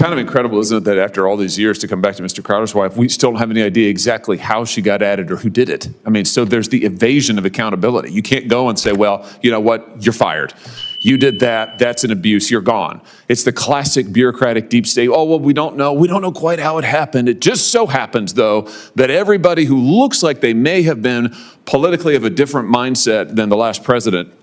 kind of incredible, isn't it, that after all these years, to come back to Mr. Crowder's wife, we still don't have any idea exactly how she got at it or who did it. I mean, so there's the evasion of accountability. You can't go and say, well, you know what, you're fired. You did that, that's an abuse, you're gone. It's the classic bureaucratic deep state. Oh, well, we don't know quite how it happened. It just so happens, though, that everybody who looks like they may have been politically of a different mindset than the last president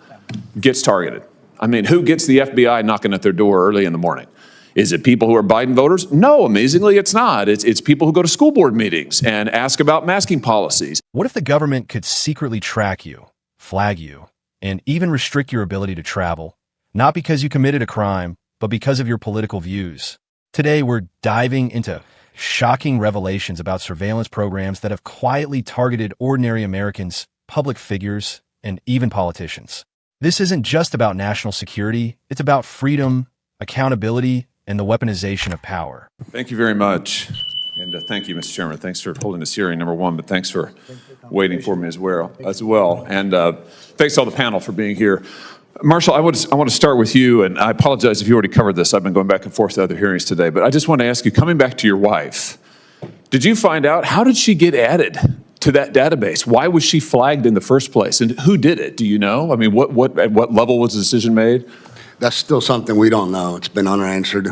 gets targeted. I mean, who gets the FBI knocking at their door early in the morning? Is it people who are Biden voters? No, amazingly, it's not. It's people who go to school board meetings and ask about masking policies. What if the government could secretly track you, flag you, and even restrict your ability to travel, not because you committed a crime, but because of your political views? Today, we're diving into shocking revelations about surveillance programs that have quietly targeted ordinary Americans, public figures, and even politicians. This isn't just about national security. It's about freedom, accountability, and the weaponization of power. Thank you very much. And thank you, Mr. Chairman. Thanks for holding this hearing, number one, but thanks for waiting for me as well. And thanks to all the panel for being here. Marshall, I want to start with you, and I apologize if you already covered this. I've been going back and forth to other hearings today, but I just want to ask you, coming back to your wife, did you find out, how did she get added to that database? Why was she flagged in the first place? And who did it? Do you know? I mean, at what level was the decision made? That's still something we don't know. It's been unanswered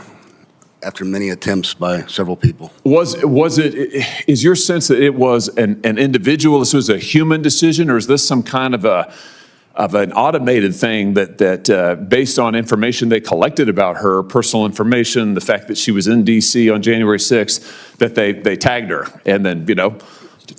after many attempts by several people. Is your sense that it was an individual, this was a human decision, or is this some kind of an automated thing that based on information they collected about her, personal information, the fact that she was in D.C. on January 6th, that they tagged her, and then, you know,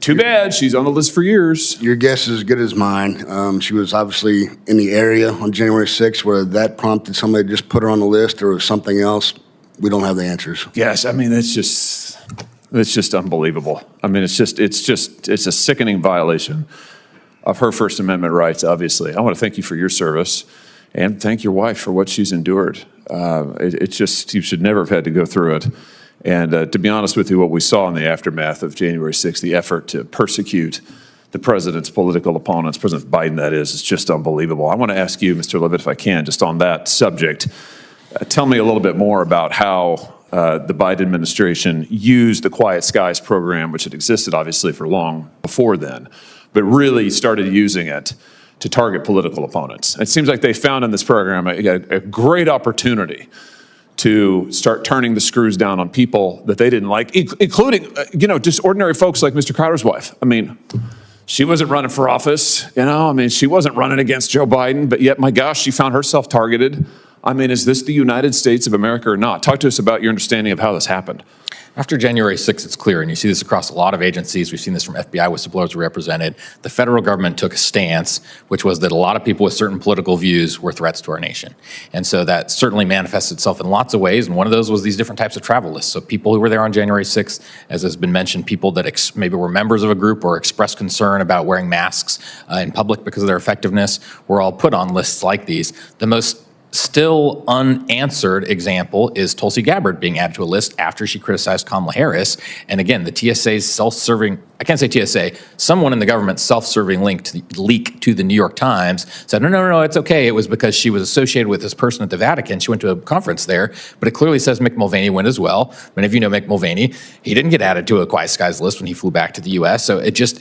too bad, she's on the list for years. Your guess is as good as mine. She was obviously in the area on January 6th, whether that prompted somebody to just put her on the list or something else. We don't have the answers. Yes, I mean, it's just unbelievable. I mean, it's a sickening violation of her First Amendment rights, obviously. I want to thank you for your service and thank your wife for what she's endured. You should never have had to go through it. And to be honest with you, what we saw in the aftermath of January 6th, the effort to persecute the president's political opponents, President Biden, that is just unbelievable. I want to ask you, Mr. Levitt, if I can, just on that subject, tell me a little bit more about how the Biden administration used the Quiet Skies program, which had existed obviously for long before then, but really started using it to target political opponents. It seems like they found in this program a great opportunity to start turning the screws down on people that they didn't like, including, just ordinary folks like Mr. Crowder's wife. I mean, she wasn't running for office, she wasn't running against Joe Biden, but yet, my gosh, she found herself targeted. I mean, is this the United States of America or not? Talk to us about your understanding of how this happened. After January 6th, it's clear, and you see this across a lot of agencies. We've seen this from FBI whistleblowers who represented. The federal government took a stance, which was that a lot of people with certain political views were threats to our nation. And so that certainly manifests itself in lots of ways, and one of those was these different types of travel lists. So people who were there on January 6th, as has been mentioned, people that maybe were members of a group or expressed concern about wearing masks in public because of their effectiveness, were all put on lists like these. The most still unanswered example is Tulsi Gabbard being added to a list after she criticized Kamala Harris. And again, the TSA's self-serving, I can't say TSA, someone in the government's self-serving leak to the New York Times said, no, it's okay. It was because she was associated with this person at the Vatican. She went to a conference there, but it clearly says Mick Mulvaney went as well. Many of you know Mick Mulvaney. He didn't get added to a Quiet Skies list when he flew back to the U.S. So it just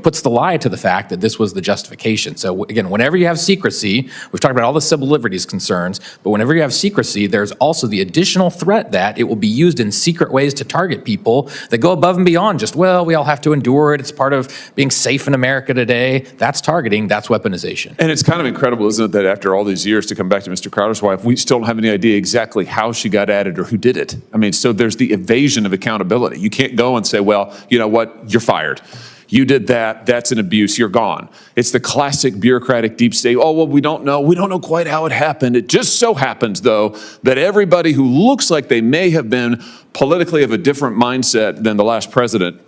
puts the lie to the fact that this was the justification. So again, whenever you have secrecy, we've talked about all the civil liberties concerns, but whenever you have secrecy, there's also the additional threat that it will be used in secret ways to target people that go above and beyond just, well, we all have to endure it. It's part of being safe in America today. That's targeting, that's weaponization. And it's kind of incredible, isn't it, that after all these years, to come back to Mr. Crowder's wife, we still don't have any idea exactly how she got at it or who did it. I mean, so there's the evasion of accountability. You can't go and say, well, you know what, you're fired. You did that, that's an abuse, you're gone. It's the classic bureaucratic deep state. Oh, well, we don't know quite how it happened. It just so happens, though, that everybody who looks like they may have been politically of a different mindset than the last president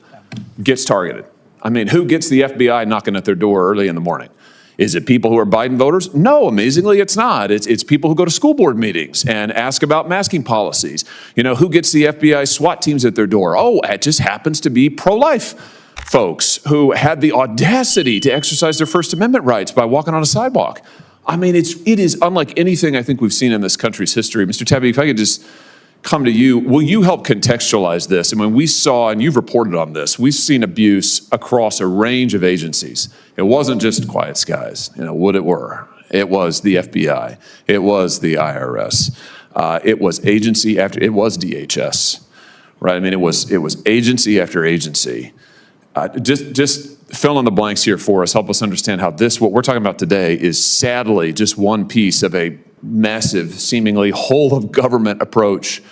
gets targeted. I mean, who gets the FBI knocking at their door early in the morning? Is it people who are Biden voters? No, amazingly, it's not. It's people who go to school board meetings and ask about masking policies. Who gets the FBI SWAT teams at their door? Oh, it just happens to be pro-life folks who had the audacity to exercise their First Amendment rights by walking on a sidewalk. I mean, it is unlike anything I think we've seen in this country's history. Mr. Tabby, if I could just come to you. Will you help contextualize this? And when we saw, and you've reported on this, we've seen abuse across a range of agencies. It wasn't just Quiet Skies, would it were. It was the FBI. It was the IRS. It was agency after, it was DHS, right? I mean, it was agency after agency. Just fill in the blanks here for us. Help us understand how this, what we're talking about today, is sadly just one piece of a massive, seemingly whole of government approach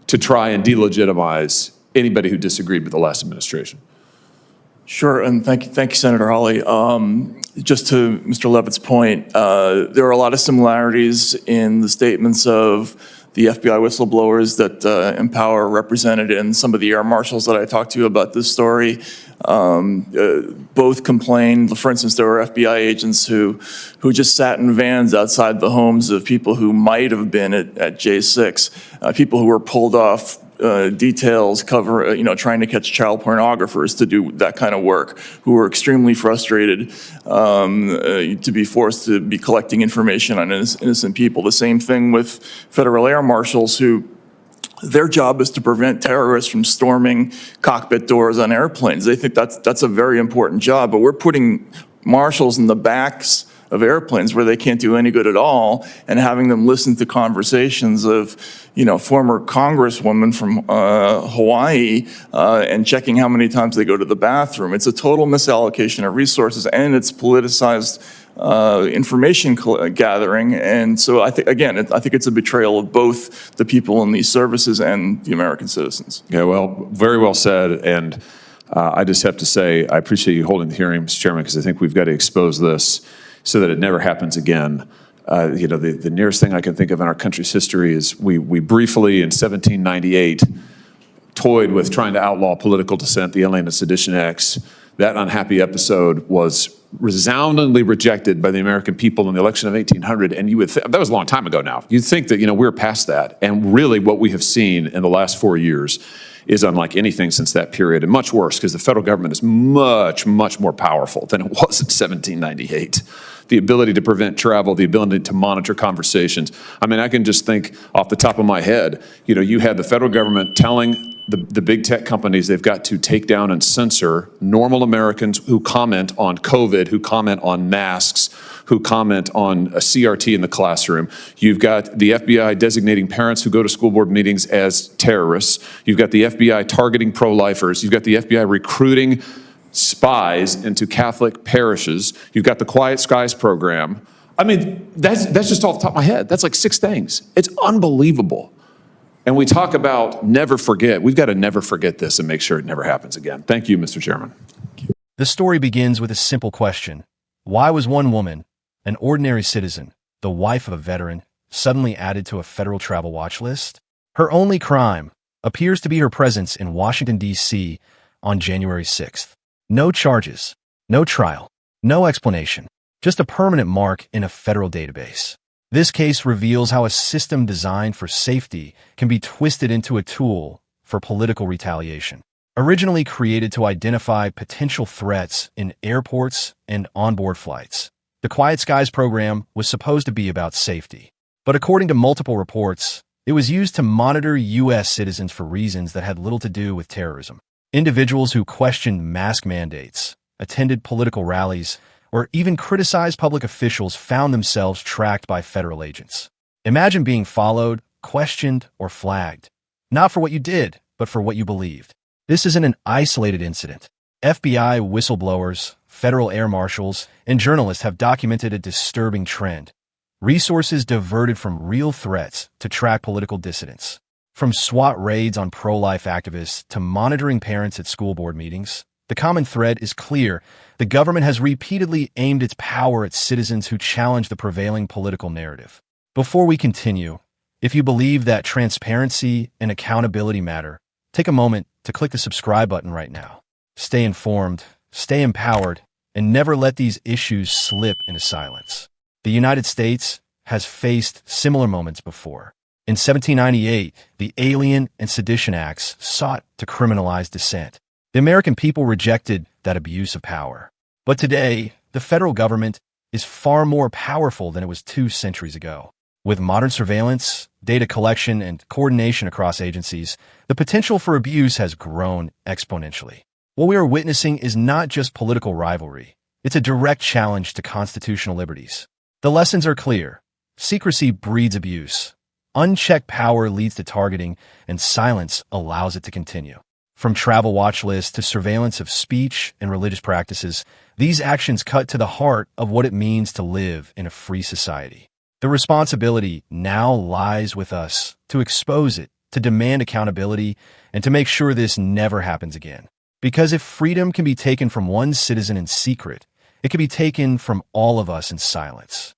to try and delegitimize anybody who disagreed with the last administration. Sure, and thank you, Senator Hawley. Just to Mr. Levitt's point, there are a lot of similarities in the statements of the FBI whistleblowers that Empower represented and some of the air marshals that I talked to about this story. Both complained. For instance, there were FBI agents who just sat in vans outside the homes of people who might have been at J6, people who were pulled off details, trying to catch child pornographers to do that kind of work, who were extremely frustrated to be forced to be collecting information on innocent people. The same thing with federal air marshals who their job is to prevent terrorists from storming cockpit doors on airplanes. They think that's a very important job, but we're putting marshals in the backs of airplanes where they can't do any good at all, and having them listen to conversations of, former congresswomen from Hawaii and checking how many times they go to the bathroom. It's a total misallocation of resources, and it's politicized information gathering. And so I think it's a betrayal of both the people in these services and the American citizens. Yeah, well, very well said. And I just have to say, I appreciate you holding the hearing, Mr. Chairman, because I think we've got to expose this so that it never happens again. The nearest thing I can think of in our country's history is we briefly in 1798 toyed with trying to outlaw political dissent, the Alien and Sedition Acts. That unhappy episode was resoundingly rejected by the American people in the election of 1800, and you would that was a long time ago now. You'd think that we're past that, and really what we have seen in the last 4 years is unlike anything since that period, and much worse because the federal government is much, much more powerful than it was in 1798. The ability to prevent travel, the ability to monitor conversations. I mean, I can just think off the top of my head, you had the federal government telling the big tech companies they've got to take down and censor normal Americans who comment on COVID, who comment on masks, who comment on a CRT in the classroom. You've got the FBI designating parents who go to school board meetings as terrorists. You've got the FBI targeting pro-lifers. You've got the FBI recruiting spies into Catholic parishes. You've got the Quiet Skies program. I mean, that's just off the top of my head. That's like 6 things. It's unbelievable. And we talk about never forget. We've got to never forget this and make sure it never happens again. Thank you, Mr. Chairman. The story begins with a simple question. Why was one woman, an ordinary citizen, the wife of a veteran, suddenly added to a federal travel watch list? Her only crime appears to be her presence in Washington, D.C. on January 6th. No charges, no trial, no explanation, just a permanent mark in a federal database. This case reveals how a system designed for safety can be twisted into a tool for political retaliation. Originally created to identify potential threats in airports and onboard flights, the Quiet Skies program was supposed to be about safety. But according to multiple reports, it was used to monitor U.S. citizens for reasons that had little to do with terrorism. Individuals who questioned mask mandates, attended political rallies, or even criticized public officials found themselves tracked by federal agents. Imagine being followed, questioned, or flagged, not for what you did, but for what you believed. This isn't an isolated incident. FBI whistleblowers, federal air marshals, and journalists have documented a disturbing trend. Resources diverted from real threats to track political dissidents. From SWAT raids on pro-life activists to monitoring parents at school board meetings, the common thread is clear. The government has repeatedly aimed its power at citizens who challenge the prevailing political narrative. Before we continue, if you believe that transparency and accountability matter, take a moment to click the subscribe button right now. Stay informed, stay empowered, and never let these issues slip into silence. The United States has faced similar moments before. In 1798, the Alien and Sedition Acts sought to criminalize dissent. The American people rejected that abuse of power. But today, the federal government is far more powerful than it was 2 centuries ago. With modern surveillance, data collection, and coordination across agencies, the potential for abuse has grown exponentially. What we are witnessing is not just political rivalry. It's a direct challenge to constitutional liberties. The lessons are clear. Secrecy breeds abuse. Unchecked power leads to targeting, and silence allows it to continue. From travel watch lists to surveillance of speech and religious practices, these actions cut to the heart of what it means to live in a free society. The responsibility now lies with us to expose it, to demand accountability, and to make sure this never happens again. Because if freedom can be taken from one citizen in secret, it can be taken from all of us in silence.